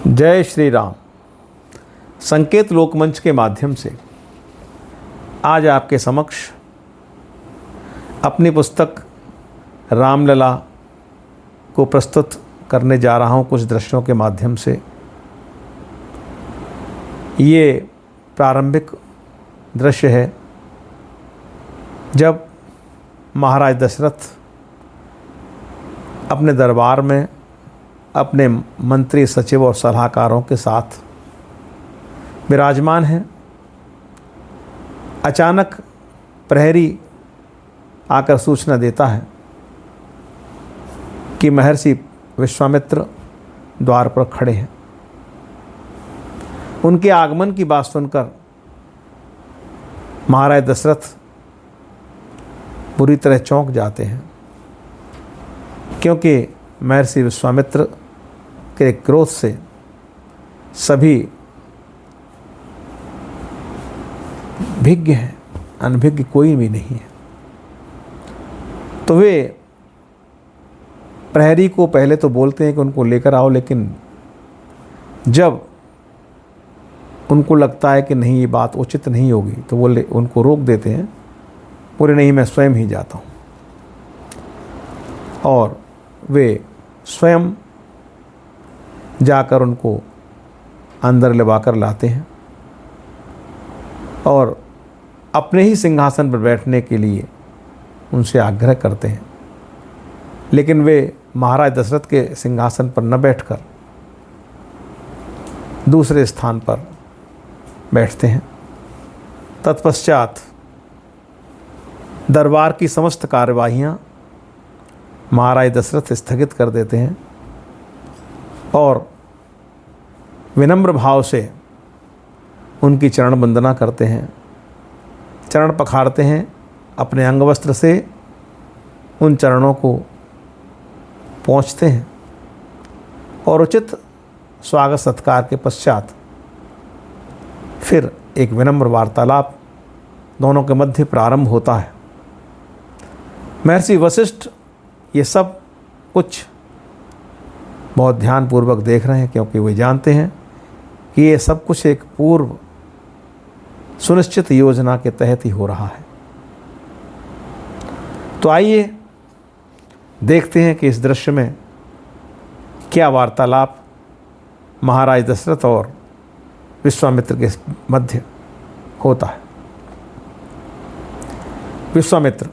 जय श्री राम। संकेत लोकमंच के माध्यम से आज आपके समक्ष अपनी पुस्तक रामलला को प्रस्तुत करने जा रहा हूँ कुछ दृश्यों के माध्यम से। ये प्रारंभिक दृश्य है जब महाराज दशरथ अपने दरबार में अपने मंत्री, सचिव और सलाहकारों के साथ विराजमान हैं। अचानक प्रहरी आकर सूचना देता है कि महर्षि विश्वामित्र द्वार पर खड़े हैं। उनके आगमन की बात सुनकर महाराज दशरथ बुरी तरह चौंक जाते हैं, क्योंकि महर्षि विश्वामित्र के क्रोध से सभी भिज्ञ हैं, अनभिज्ञ कोई भी नहीं है। तो वे प्रहरी को पहले तो बोलते हैं कि उनको लेकर आओ, लेकिन जब उनको लगता है कि नहीं ये बात उचित नहीं होगी तो वो उनको रोक देते हैं। बोले नहीं, मैं स्वयं ही जाता हूँ। और वे स्वयं जाकर उनको अंदर लिवाकर लाते हैं और अपने ही सिंहासन पर बैठने के लिए उनसे आग्रह करते हैं। लेकिन वे महाराज दशरथ के सिंहासन पर न बैठकर दूसरे स्थान पर बैठते हैं। तत्पश्चात दरबार की समस्त कार्यवाहियाँ महाराज दशरथ स्थगित कर देते हैं और विनम्र भाव से उनकी चरण वंदना करते हैं, चरण पखारते हैं, अपने अंगवस्त्र से उन चरणों को पोंछते हैं और उचित स्वागत सत्कार के पश्चात फिर एक विनम्र वार्तालाप दोनों के मध्य प्रारंभ होता है। महर्षि वशिष्ठ ये सब कुछ बहुत ध्यानपूर्वक देख रहे हैं, क्योंकि वे जानते हैं कि ये सब कुछ एक पूर्व सुनिश्चित योजना के तहत ही हो रहा है। तो आइए देखते हैं कि इस दृश्य में क्या वार्तालाप महाराज दशरथ और विश्वामित्र के मध्य होता है। विश्वामित्र: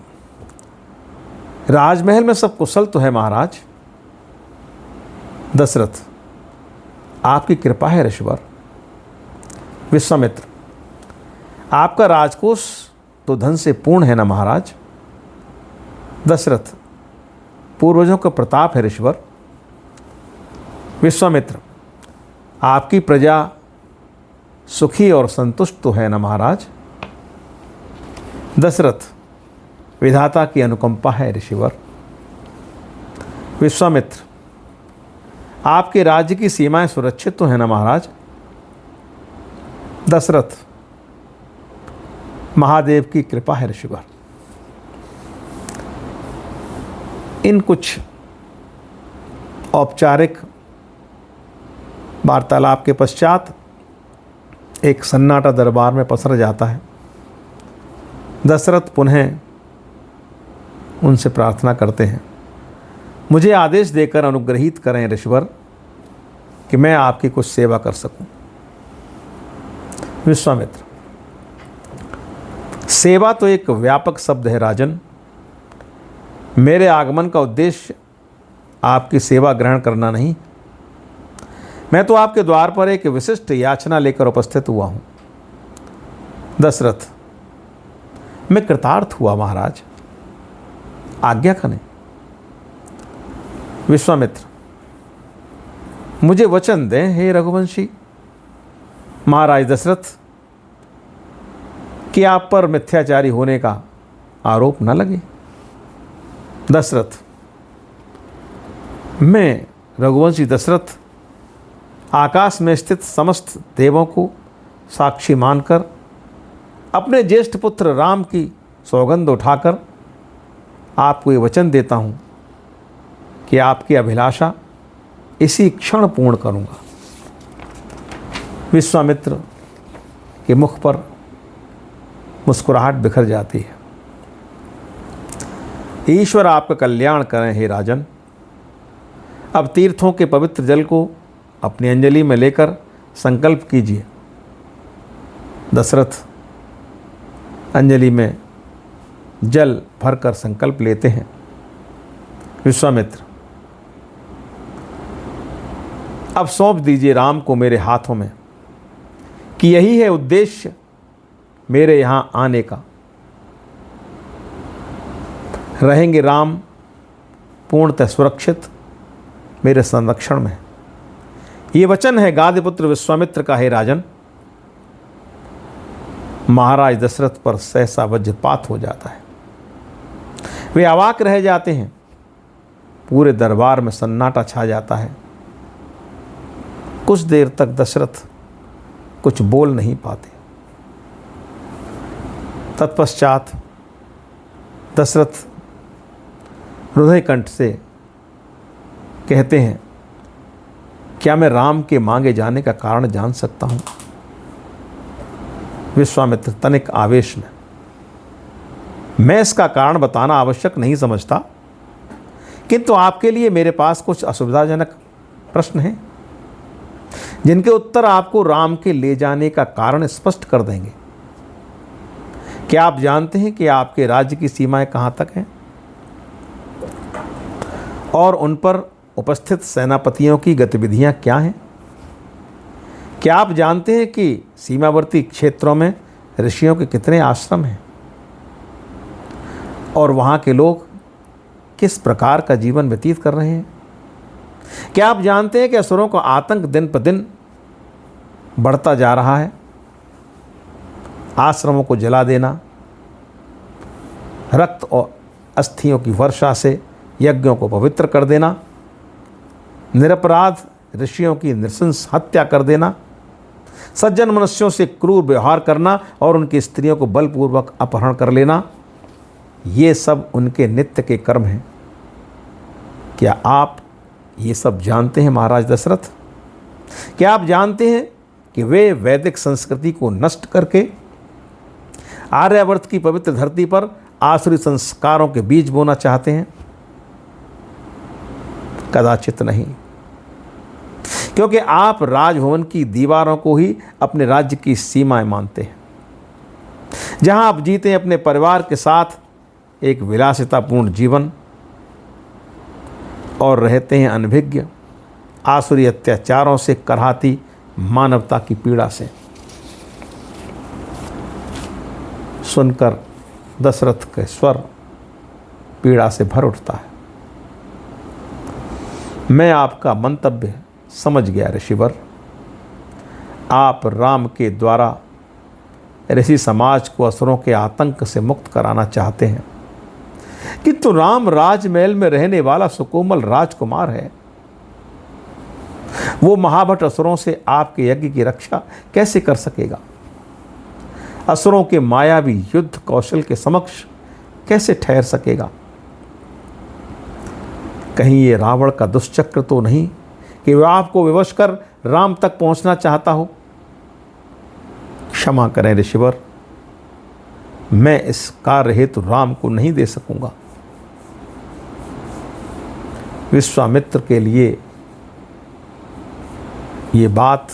राजमहल में सब कुशल तो है महाराज। दशरथ: आपकी कृपा है ऋषिवर। विश्वामित्र: आपका राजकोष तो धन से पूर्ण है ना महाराज। दशरथ: पूर्वजों का प्रताप है ऋषिवर। विश्वामित्र: आपकी प्रजा सुखी और संतुष्ट तो है ना महाराज। दशरथ: विधाता की अनुकंपा है ऋषिवर। विश्वामित्र: आपके राज्य की सीमाएं सुरक्षित तो है ना महाराज। दशरथ: महादेव की कृपा है ऋषिवर। इन कुछ औपचारिक वार्तालाप के पश्चात एक सन्नाटा दरबार में पसर जाता है। दशरथ पुनः उनसे प्रार्थना करते हैं, मुझे आदेश देकर अनुग्रहित करें ऋषिवर कि मैं आपकी कुछ सेवा कर सकूं। विश्वामित्र: सेवा तो एक व्यापक शब्द है राजन। मेरे आगमन का उद्देश्य आपकी सेवा ग्रहण करना नहीं। मैं तो आपके द्वार पर एक विशिष्ट याचना लेकर उपस्थित हुआ हूं। दशरथ: मैं कृतार्थ हुआ महाराज, आज्ञा करें। विश्वामित्र: मुझे वचन दें हे रघुवंशी महाराज दशरथ कि आप पर मिथ्याचारी होने का आरोप न लगे। दशरथ: मैं रघुवंशी दशरथ आकाश में स्थित समस्त देवों को साक्षी मानकर अपने ज्येष्ठ पुत्र राम की सौगंध उठाकर आपको ये वचन देता हूँ कि आपकी अभिलाषा इसी क्षण पूर्ण करूँगा। विश्वामित्र के मुख पर मुस्कुराहट बिखर जाती है। ईश्वर आपका कल्याण करें हे राजन। अब तीर्थों के पवित्र जल को अपनी अंजलि में लेकर संकल्प कीजिए। दशरथ अंजलि में जल भरकर संकल्प लेते हैं। विश्वामित्र, अब सौंप दीजिए राम को मेरे हाथों में कि यही है उद्देश्य मेरे यहाँ आने का। रहेंगे राम पूर्णतः सुरक्षित मेरे संरक्षण में। ये वचन है गादिपुत्र विश्वामित्र का हे राजन। महाराज दशरथ पर सहसा वज्रपात हो जाता है। वे अवाक रह जाते हैं। पूरे दरबार में सन्नाटा छा जाता है। कुछ देर तक दशरथ कुछ बोल नहीं पाते। तत्पश्चात दशरथ हृदय कंठ से कहते हैं, क्या मैं राम के मांगे जाने का कारण जान सकता हूं? विश्वामित्र तनिक आवेश में, मैं इसका कारण बताना आवश्यक नहीं समझता, किंतु आपके लिए मेरे पास कुछ असुविधाजनक प्रश्न हैं जिनके उत्तर आपको राम के ले जाने का कारण स्पष्ट कर देंगे। क्या आप जानते हैं कि आपके राज्य की सीमाएं कहां तक हैं और उन पर उपस्थित सेनापतियों की गतिविधियां क्या हैं? क्या आप जानते हैं कि सीमावर्ती क्षेत्रों में ऋषियों के कितने आश्रम हैं और वहां के लोग किस प्रकार का जीवन व्यतीत कर रहे हैं? क्या आप जानते हैं कि असुरों का आतंक दिन पर दिन बढ़ता जा रहा है? आश्रमों को जला देना, रक्त और अस्थियों की वर्षा से यज्ञों को पवित्र कर देना, निरपराध ऋषियों की नृशंस हत्या कर देना, सज्जन मनुष्यों से क्रूर व्यवहार करना और उनकी स्त्रियों को बलपूर्वक अपहरण कर लेना, ये सब उनके नित्य के कर्म हैं। क्या आप ये सब जानते हैं महाराज दशरथ? क्या आप जानते हैं कि वे वैदिक संस्कृति को नष्ट करके आर्यावर्त की पवित्र धरती पर आसुरी संस्कारों के बीज बोना चाहते हैं? कदाचित नहीं, क्योंकि आप राजभवन की दीवारों को ही अपने राज्य की सीमाएं मानते हैं, जहां आप जीते हैं अपने परिवार के साथ एक विलासितापूर्ण जीवन और रहते हैं अनभिज्ञ आसुरी अत्याचारों से कराहती मानवता की पीड़ा से। सुनकर दशरथ के स्वर पीड़ा से भर उठता है। मैं आपका मंतव्य समझ गया ऋषिवर। आप राम के द्वारा ऋषि समाज को असुरों के आतंक से मुक्त कराना चाहते हैं, किंतु राम राजमहल में रहने वाला सुकोमल राजकुमार है। वो महाभट असुरों से आपके यज्ञ की रक्षा कैसे कर सकेगा? असुरों के मायावी युद्ध कौशल के समक्ष कैसे ठहर सकेगा? कहीं ये रावण का दुष्चक्र तो नहीं कि वह आपको विवश कर राम तक पहुंचना चाहता हो? क्षमा करें ऋषिवर, मैं इस कार्य हेतु राम को नहीं दे सकूंगा। विश्वामित्र के लिए ये बात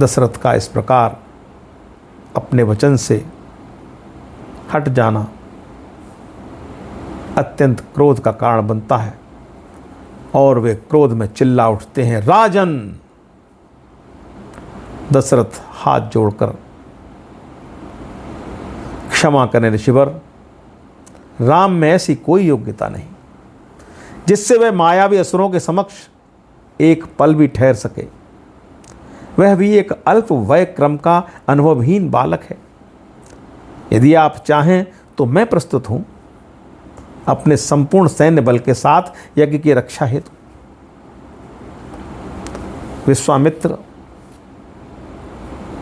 दशरथ का इस प्रकार अपने वचन से हट जाना अत्यंत क्रोध का कारण बनता है और वे क्रोध में चिल्ला उठते हैं, राजन! दशरथ हाथ जोड़कर, क्षमा करें ऋषिवर, राम में ऐसी कोई योग्यता नहीं जिससे वह मायावी असुरों के समक्ष एक पल भी ठहर सके। वह भी एक अल्प वय क्रम का अनुभवहीन बालक है। यदि आप चाहें तो मैं प्रस्तुत हूं अपने संपूर्ण सैन्य बल के साथ यज्ञ की रक्षा हेतु। विश्वामित्र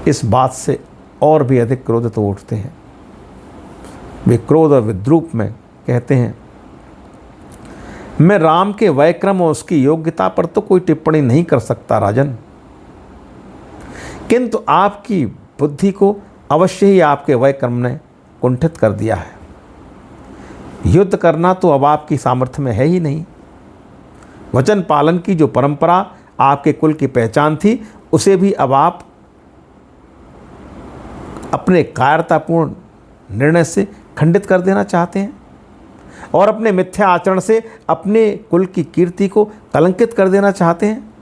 इस बात से और भी अधिक क्रोधित हो उठते हैं। वे क्रोध और विद्रूप में कहते हैं, मैं राम के वयक्रम और उसकी योग्यता पर तो कोई टिप्पणी नहीं कर सकता राजन, किंतु आपकी बुद्धि को अवश्य ही आपके वय कर्म ने कुंठित कर दिया है। युद्ध करना तो अब आपकी सामर्थ्य में है ही नहीं। वचन पालन की जो परंपरा आपके कुल की पहचान थी, उसे भी अब आप अपने कायरतापूर्ण निर्णय से खंडित कर देना चाहते हैं और अपने मिथ्या आचरण से अपने कुल की कीर्ति को कलंकित कर देना चाहते हैं।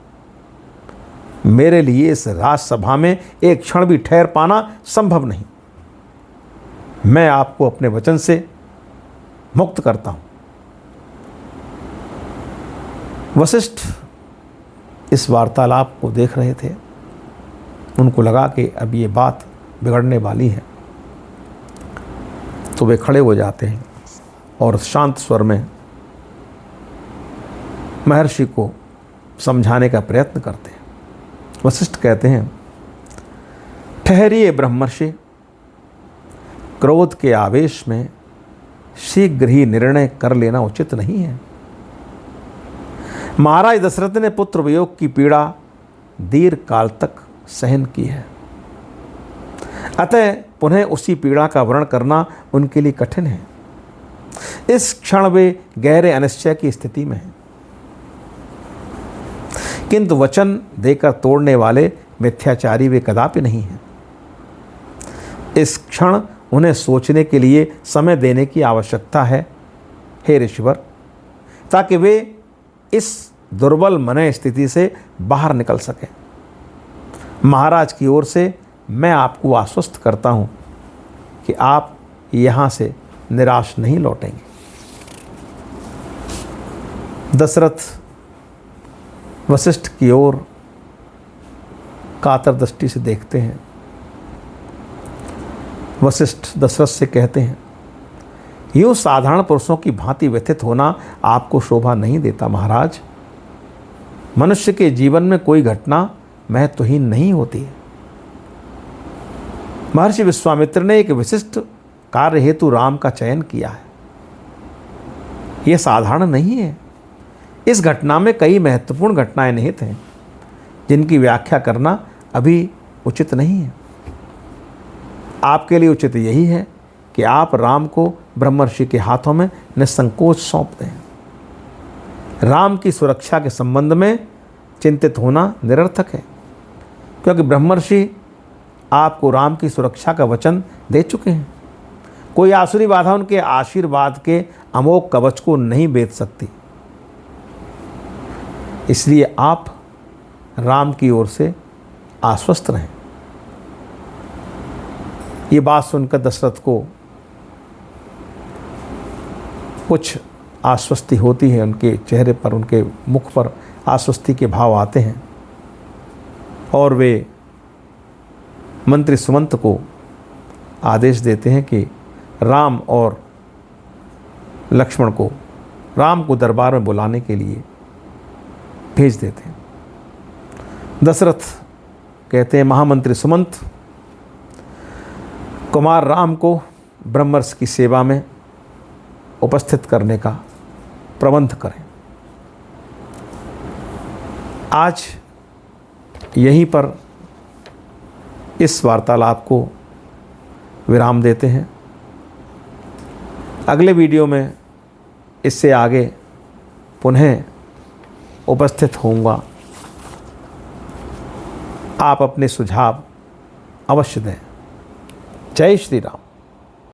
मेरे लिए इस राजसभा में एक क्षण भी ठहर पाना संभव नहीं। मैं आपको अपने वचन से मुक्त करता हूं। वशिष्ठ इस वार्तालाप को देख रहे थे। उनको लगा कि अब ये बात बिगड़ने वाली है, तो वे खड़े हो जाते हैं और शांत स्वर में महर्षि को समझाने का प्रयत्न करते हैं। वशिष्ठ कहते हैं, ठहरिए ब्रह्मर्षि, क्रोध के आवेश में शीघ्र ही निर्णय कर लेना उचित नहीं है। महाराज दशरथ ने पुत्र वियोग की पीड़ा दीर्घ काल तक सहन की है, अतः पुनः उसी पीड़ा का वर्णन करना उनके लिए कठिन है। इस क्षण वे गहरे अनिश्चय की स्थिति में हैं, किंतु वचन देकर तोड़ने वाले मिथ्याचारी वे कदापि नहीं हैं। इस क्षण उन्हें सोचने के लिए समय देने की आवश्यकता है, हे ऋषिवर, ताकि वे इस दुर्बल मन स्थिति से बाहर निकल सकें। महाराज की ओर से मैं आपको आश्वस्त करता हूं कि आप यहां से निराश नहीं लौटेंगे। दशरथ वशिष्ठ की ओर कातर दृष्टि से देखते हैं। वशिष्ठ दशरथ से कहते हैं, यूँ साधारण पुरुषों की भांति व्यथित होना आपको शोभा नहीं देता महाराज। मनुष्य के जीवन में कोई घटना महत्वहीन नहीं होती है। महर्षि विश्वामित्र ने एक विशिष्ट कार्य हेतु राम का चयन किया है। यह साधारण नहीं है। इस घटना में कई महत्वपूर्ण घटनाएं निहित हैं, जिनकी व्याख्या करना अभी उचित नहीं है। आपके लिए उचित यही है कि आप राम को ब्रह्मर्षि के हाथों में निसंकोच सौंप दें। राम की सुरक्षा के संबंध में चिंतित होना निरर्थक है, क्योंकि ब्रह्मर्षि आपको राम की सुरक्षा का वचन दे चुके हैं। कोई आसुरी बाधा उनके आशीर्वाद के अमोघ कवच को नहीं बेच सकती। इसलिए आप राम की ओर से आश्वस्त रहें। ये बात सुनकर दशरथ को कुछ आश्वस्ति होती है। उनके चेहरे पर, उनके मुख पर आश्वस्ति के भाव आते हैं और वे मंत्री सुमंत को आदेश देते हैं कि राम और लक्ष्मण को राम को दरबार में बुलाने के लिए भेज देते हैं। दशरथ कहते हैं, महामंत्री सुमंत, कुमार राम को ब्रह्मर्षि की सेवा में उपस्थित करने का प्रबंध करें। आज यहीं पर इस वार्तालाप को विराम देते हैं। अगले वीडियो में इससे आगे पुनः उपस्थित होऊंगा। आप अपने सुझाव अवश्य दें। जय श्री राम।